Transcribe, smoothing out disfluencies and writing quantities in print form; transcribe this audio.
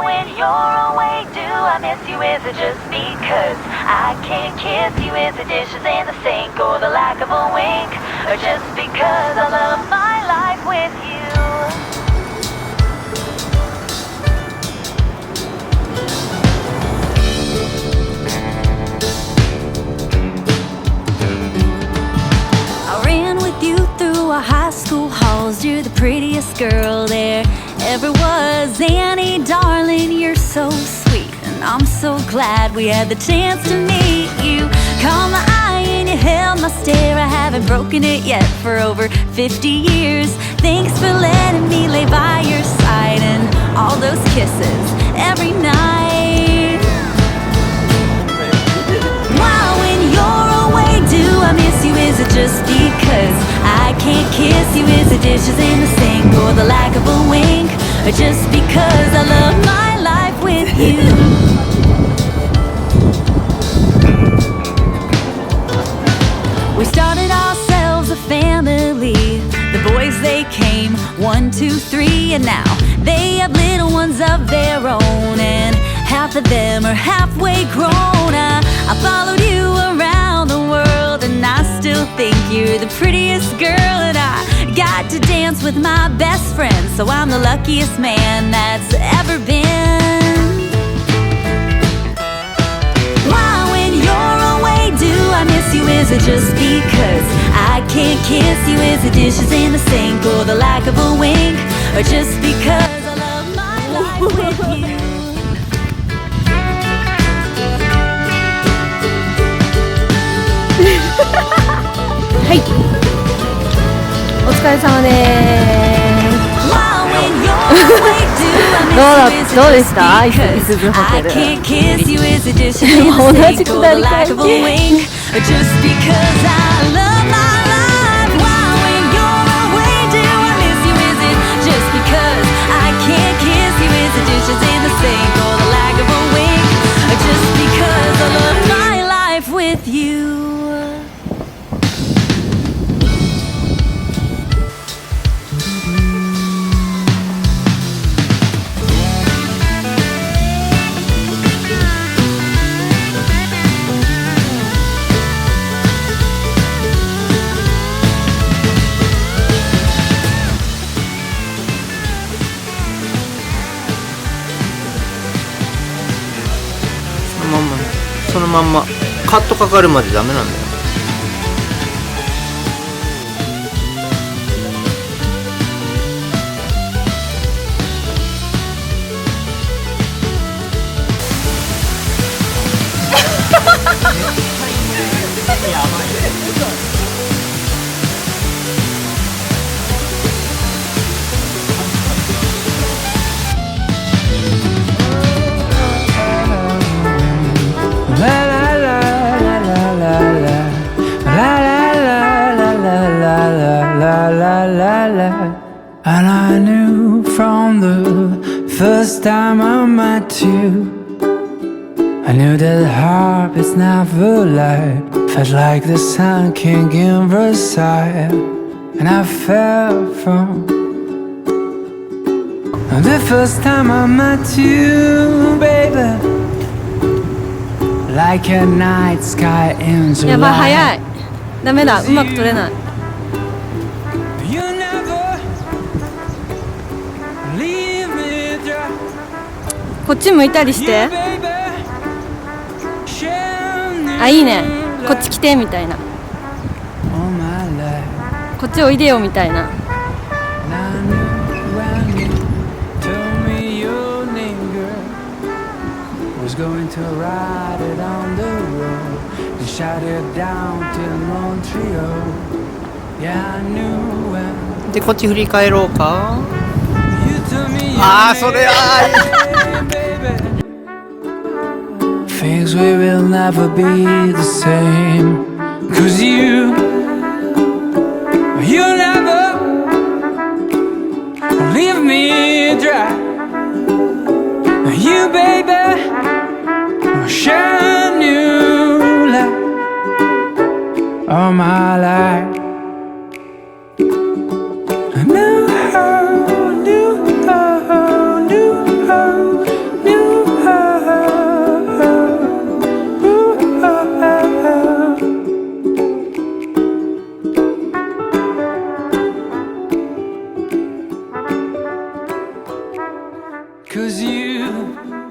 when you're away, do I miss you? Is it just because I can't kiss you? Is the dishes in the sink or the lack of a wink? Or just because I love my life with you? I ran with you through our high school halls. You're the prettiest girl there ever was. Annie, darling, you're so sweet, and I'm so glad we had the chance to meet you. Caught my eye and you held my stare. I haven't broken it yet for over 50 years. Thanks for letting me lay by your side, and all those kisses every night. Wow, when you're away, do I miss you? Is it just because I can't kiss you? Is the dishes in the sink or the lack of a wink? Or just because I love my life with you? We started ourselves a family. The boys, they came 1, 2, 3, and now they have little ones of their own, and half of them are halfway grown. I followed you around the world, and I still think you're the prettiest girl. And I got to dance with my best friend, so I'm the luckiest man that's ever been. Why, when you're away, do I miss you? Is it just because I can't kiss you? Is the dishes in the sink or the lack of a wink? Or just because I love my life with you? はい、お疲れ様でーす。どうでした？イスブホテル。同じくだりかい。そのまんまカットかかるまでダメなんだよ。And I knew from the first time I met you, I knew that heart is never light. Felt like the sun king in Versailles, and I fell from the first time I met you, baby, like a night sky in July. やばい、早い。ダメだ、うまく撮れない。こっち向いたりして。あ、いいね。こっち来てみたいな。こっちおいでよみたいな。でこっち振り返ろうか。ああ、それThings we will never be the same. 'Cause you never leave me dry. You, baby, shine new light on my life. 'Cause you